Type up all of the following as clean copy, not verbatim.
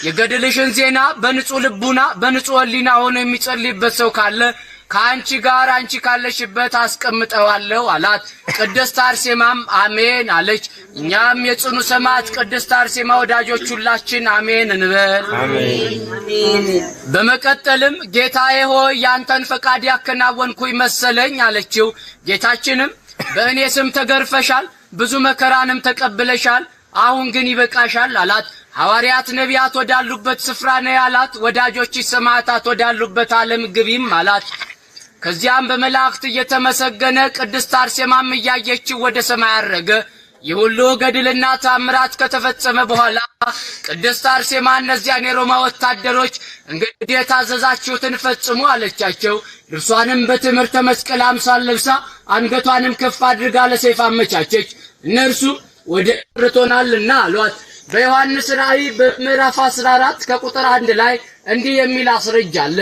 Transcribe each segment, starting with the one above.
የገድልሽን ዜና በንጹህ ልቡና በንጹህ ሕሊና ሆኖ የሚጸልይበት ሰው ካለ ከአንቺ ጋር አንቺ ካለሽበት አስቀምጠዋለሁ አላት። ቅድስት አርሴማም አሜን አለች። እኛም የጽኑ ሰማዕት ቅድስት አርሴማ ወዳጆች ሁላችን አሜን እንበል። አሜን። በመቀጠልም ጌታዬ ሆይ ያንተን ፈቃድ ያከናወንኩኝ መሰለኝ አለችው። ጌታችንም በእኔ ስም ተገርፈሻል፣ ብዙ መከራንም ተቀብለሻል፣ አሁን ግን ይበቃሻል አላት። ሐዋርያት ነቢያት ወዳሉበት ስፍራ ነው ያላት። ወዳጆች ሰማዕታት ወዳሉበት ዓለም ግቢም አላት። ከዚያም በመላእክት እየተመሰገነ ቅድስት አርሴማም እያየችው ወደ ሰማይ አረገ። የሁሉ ገድልና ታምራት ከተፈጸመ በኋላ ቅድስት አርሴማ እነዚያን የሮማ ወታደሮች እንግዲህ የታዘዛችሁትን ፈጽሙ አለቻቸው። ልብሷንም በትምህርተ መስቀል አምሳል ለብሳ አንገቷንም ከፍ አድርጋ ለሰይፍ አመቻቸች። እነርሱ ወደ ርቶናልና አሏት። በዮሐንስ ራእይ በምዕራፍ 14 ከቁጥር 1 ላይ እንዲህ የሚል አስረጃ አለ።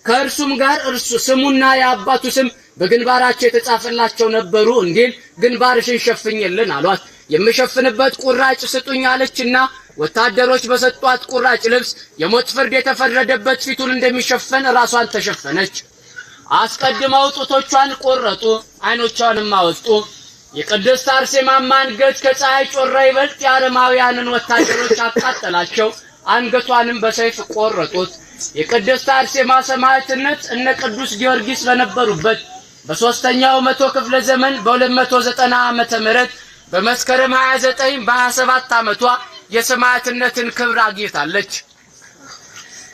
ከእርሱም ጋር እርሱ ስሙና የአባቱ ስም በግንባራቸው የተጻፈላቸው ነበሩ እንዲል ግንባርሽን ሸፍኝልን አሏት። የምሸፍንበት ቁራጭ ስጡኝ አለችና ወታደሮች በሰጧት ቁራጭ ልብስ የሞት ፍርድ የተፈረደበት ፊቱን እንደሚሸፈን ራሷን ተሸፈነች። አስቀድመው ጡቶቿን ቆረጡ፣ አይኖቿንም አወጡ። የቅድስት አርሴማ አንገት ከፀሐይ ጮራ ይበልጥ የአረማውያንን ወታደሮች አቃጠላቸው። አንገቷንም በሰይፍ ቆረጡት። የቅድስት አርሴማ ሰማዕትነት እነ ቅዱስ ጊዮርጊስ በነበሩበት በ3ኛው መቶ ክፍለ ዘመን በ290 ዓመተ ምህረት በመስከረም 29 በ27 ዓመቷ የሰማዕትነትን ክብር አግኝታለች።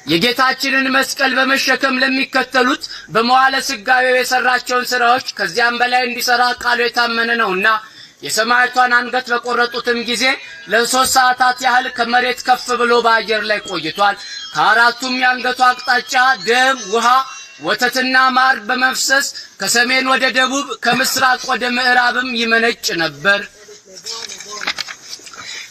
የጌታችንን መስቀል በመሸከም ለሚከተሉት በመዋዕለ ሥጋዌው የሰራቸውን ሥራዎች ከዚያም በላይ እንዲሰራ ቃሉ የታመነ ነውና የሰማዕቷን አንገት በቆረጡትም ጊዜ ለ3 ሰዓታት ያህል ከመሬት ከፍ ብሎ በአየር ላይ ቆይቷል። ከአራቱም የአንገቱ አቅጣጫ ደም፣ ውሃ፣ ወተትና ማር በመፍሰስ ከሰሜን ወደ ደቡብ ከምስራቅ ወደ ምዕራብም ይመነጭ ነበር።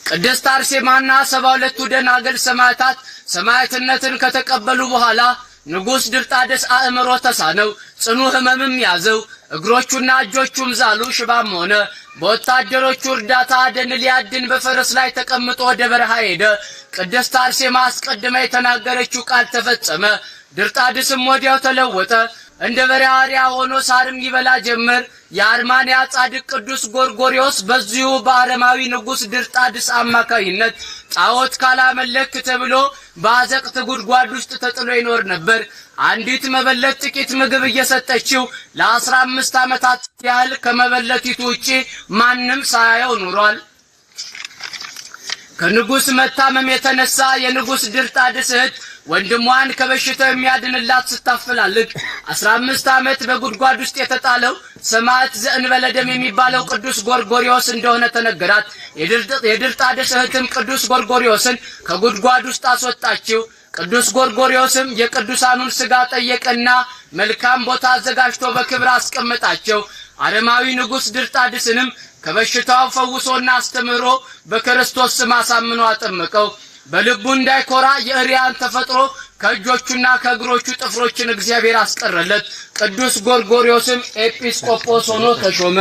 ቅድስት አርሴማና 72ቱ ደናግል ሰማዕታት ሰማዕትነትን ከተቀበሉ በኋላ ንጉሥ ድርጣድስ አእምሮ ተሳነው፣ ጽኑ ሕመምም ያዘው። እግሮቹና እጆቹም ዛሉ፣ ሽባም ሆነ። በወታደሮቹ እርዳታ ደን ሊያድን በፈረስ ላይ ተቀምጦ ወደ በረሃ ሄደ። ቅድስት አርሴማ አስቀድማ የተናገረችው ቃል ተፈጸመ። ድርጣድስም ወዲያው ተለወጠ፣ እንደ በሬ አርያ ሆኖ ሳርም ይበላ ጀመር። የአርማንያ ጻድቅ ቅዱስ ጎርጎርዮስ በዚሁ በአረማዊ ንጉሥ ድርጣድስ አማካይነት ጣዖት ካላመለክ ተብሎ በአዘቅት ጉድጓድ ውስጥ ተጥሎ ይኖር ነበር። አንዲት መበለት ጥቂት ምግብ እየሰጠችው ለ15 ዓመታት ያህል ከመበለቲቱ ውጪ ማንም ሳያየው ኑሯል። ከንጉሥ መታመም የተነሳ የንጉሥ ድርጣድስ እህት ወንድሟን ከበሽታው የሚያድንላት ስታፈላልግ 15 ዓመት በጉድጓድ ውስጥ የተጣለው ሰማዕት ዘእንበለ ደም የሚባለው ቅዱስ ጎርጎርዮስ እንደሆነ ተነገራት። የድርጣድስ እህትም ቅዱስ ጎርጎርዮስን ከጉድጓድ ውስጥ አስወጣችው። ቅዱስ ጎርጎርዮስም የቅዱሳኑን ሥጋ ጠየቀና መልካም ቦታ አዘጋጅቶ በክብር አስቀመጣቸው። አረማዊ ንጉሥ ድርጣድስንም ከበሽታው ፈውሶና አስተምሮ በክርስቶስ ስም አሳምኖ አጠመቀው። በልቡ እንዳይኮራ የእሪያን ተፈጥሮ ከእጆቹና ከእግሮቹ ጥፍሮችን እግዚአብሔር አስቀረለት። ቅዱስ ጎርጎርዮስም ኤጲስቆጶስ ሆኖ ተሾመ።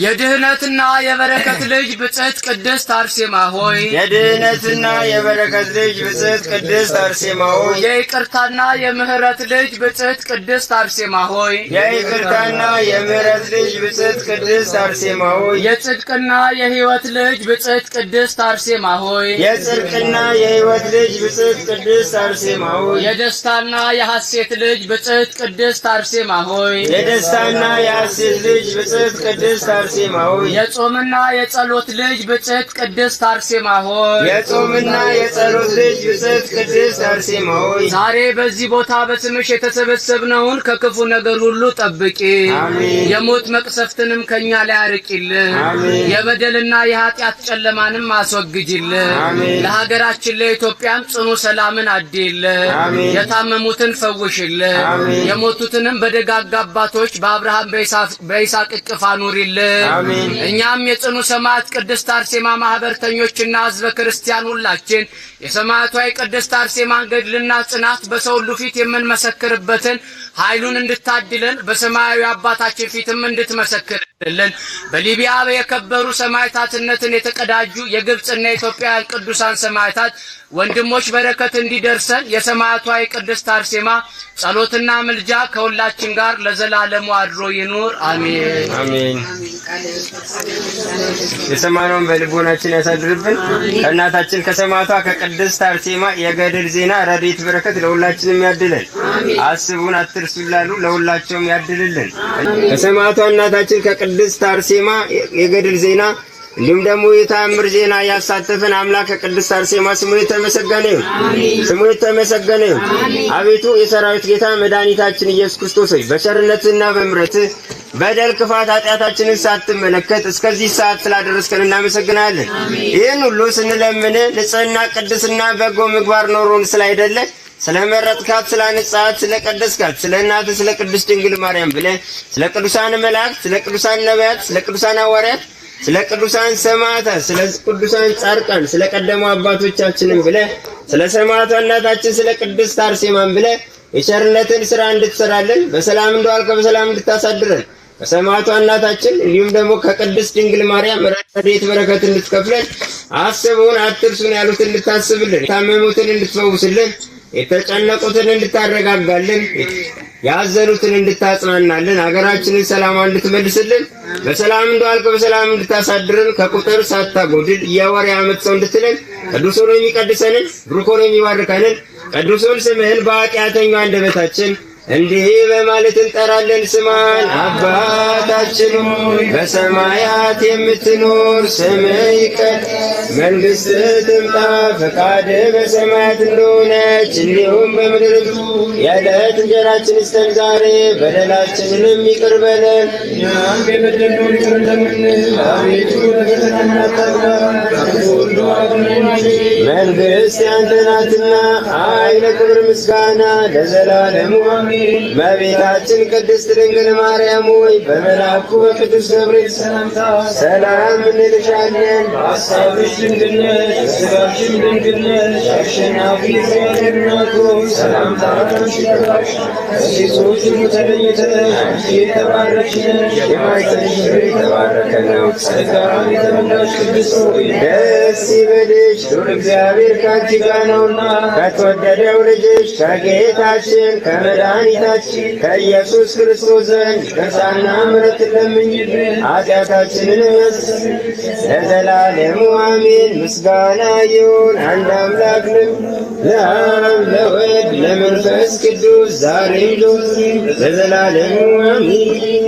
የድህነትና የበረከት ልጅ ብጽዕት ቅድስት አርሴማ ሆይ፣ የድህነትና የበረከት ልጅ ብጽዕት ቅድስት አርሴማ ሆይ፣ የይቅርታና የምህረት ልጅ ብጽዕት ቅድስት አርሴማ ሆይ፣ የይቅርታና የምህረት ልጅ ብጽዕት ቅድስት አርሴማ ሆይ፣ የጽድቅና የሕይወት ልጅ ብጽዕት ቅድስት አርሴማ ሆይ፣ የጽድቅና የሕይወት ልጅ ብጽዕት ቅድስት አርሴማ ሆይ፣ የደስታና የሐሴት ልጅ ብጽዕት ቅድስት አርሴማ ሆይ፣ የደስታና የሐሴት ልጅ ብጽዕት ቅድስት አርሴማ ሆይ፣ የጾምና የጸሎት ልጅ ብጽዕት ቅድስት አርሴማ ሆይ፣ የጾምና የጸሎት ልጅ ብጽዕት ቅድስት አርሴማ ሆይ፣ ዛሬ በዚህ ቦታ በስምሽ የተሰበሰብነውን ከክፉ ነገር ሁሉ ጠብቂ። አሜን። የሞት መቅሰፍትንም ከኛ ላይ አርቂልን። አሜን። የበደልና የኃጢአት ጨለማንም አስወግጂልን። አሜን። ለሀገራችን ለኢትዮጵያም ጽኑ ሰላምን አድይልን። አሜን። የታመሙትን ፈውሽልን። አሜን። የሞቱትንም በደጋግ አባቶች በአብርሃም በይስሐቅ እቅፍ አኑሪልን። አሜን። እኛም የጽኑ ሰማዕት ቅድስት አርሴማ ማህበርተኞችና ሕዝበ ክርስቲያን ሁላችን የሰማዕቷ የቅድስት አርሴማን ገድልና ጽናት በሰው ሁሉ ፊት የምንመሰክርበትን ኃይሉን እንድታድለን በሰማያዊ አባታችን ፊትም እንድትመሰክርልን በሊቢያ የከበሩ ሰማዕታትነትን የተቀዳጁ የግብጽና የኢትዮጵያ ቅዱሳን ሰማዕታት ወንድሞች በረከት እንዲደርሰን የሰማዕቷ የቅድስት አርሴማ ጸሎትና ምልጃ ከሁላችን ጋር ለዘላለሙ አድሮ ይኑር። አሜን አሜን። የሰማነውን በልቦናችን ያሳድርብን። ከእናታችን ከሰማዕቷ ከቅድስት አርሴማ የገድል ዜና ረድኤት በረከት ለሁላችንም ያድለን። አስቡን አትርሱን ላሉ ለሁላቸውም ያድልልን። ከሰማዕቷ እናታችን ከቅድስት አርሴማ የገድል ዜና እንዲሁም ደግሞ የተአምር ዜና ያሳተፈን አምላክ ከቅድስት አርሴማ ስሙ የተመሰገነ ይሁን። ስሙ የተመሰገነ ይሁን። አቤቱ የሰራዊት ጌታ መድኃኒታችን ኢየሱስ ክርስቶስ ሆይ በቸርነትና በምሕረትህ በደል፣ ክፋት፣ ኃጢአታችንን ሳትመለከት እስከዚህ ሰዓት ስላደረስከን እናመሰግናለን። ይህን ሁሉ ስንለምን ንጽሕና፣ ቅድስና፣ በጎ ምግባር ኖሮን ስላይደለ ስለመረጥካት፣ ስላነጻት፣ ስለቀደስካት ስለ እናትህ ስለ ቅድስት ድንግል ማርያም ብለህ ስለ ቅዱሳን መላእክት፣ ስለ ቅዱሳን ነቢያት፣ ስለ ቅዱሳን ሐዋርያት፣ ስለ ቅዱሳን ሰማዕታት፣ ስለ ቅዱሳን ጻድቃን፣ ስለ ቀደሙ አባቶቻችንም ብለህ ስለ ሰማዕቷ እናታችን ስለ ቅድስት አርሴማን ብለህ የቸርነትን ሥራ እንድትሰራልን በሰላም እንደዋልከ በሰላም እንድታሳድረን ከሰማዕቷ እናታችን እንዲሁም ደግሞ ከቅድስት ድንግል ማርያም ረድኤት በረከት እንድትከፍለን አስቡን አትርሱን ያሉትን እንድታስብልን የታመሙትን እንድትፈውስልን የተጨነቁትን እንድታረጋጋልን ያዘኑትን እንድታጽናናልን ሀገራችንን ሰላም እንድትመልስልን በሰላም እንደዋልከ በሰላም እንድታሳድረን ከቁጥር ሳታጎድል የወር ዓመት ሰው እንድትለን ቅዱስ ሆኖ የሚቀድሰንን ብሩክ ሆኖ የሚባርከንን ቅዱሱን ስምህን በኃጢአተኛው አንደበታችን እንዲህ በማለት እንጠራለን። ስማን። አባታችን ሆይ በሰማያት የምትኖር ስምህ ይቀደስ፣ መንግሥትህ ትምጣ፣ ፈቃድህ በሰማያት እንደሆነች እንዲሁም በምድር ትሁን። የዕለት እንጀራችንን ስጠን ዛሬ፣ በደላችንንም ይቅር በለን እኛም የበደልነውን ይቅር እንደምንል፣ አቤቱ ወደ ፈተና አታግባን ከክፉ ሁሉ አድነን እንጂ መንግሥት ያንተ ናትና ኃይል፣ ክብር፣ ምስጋና ለዘላለሙ አሜን። እመቤታችን ቅድስት ድንግል ማርያም ሆይ በመልአኩ በቅዱስ ገብርኤል ሰላምታ ሰላም እንልሻለን። በሐሳብሽ ድንግል ነሽ፣ በሥጋሽም ድንግል ነሽ። አሸናፊ እግዚአብሔር እናት ሆይ ሰላምታ አንቺ ይገባሻል። ከሴቶች ሁሉ ተለይተሽ አንቺ የተባረክሽ ነሽ፣ የማኅፀንሽ ፍሬ የተባረከ ነው። ጸጋን የተመላሽ ቅድስት ሆይ ደስ ይበልሽ፣ ሉል እግዚአብሔር ከአንቺ ጋር ነውና ከተወደደው ልጅሽ ከጌታችን ከመድኃኒታችን ከኢየሱስ ክርስቶስ ዘንድ ይቅርታና ምሕረትን ለምኝልን ኃጢአታችንን ለዘላለሙ አሜን። ምስጋና ይሁን አንድ አምላክ ለአብ ለወልድ ለመንፈስ ቅዱስ ዛሬም ዘወትርም ለዘላለሙ አሜን።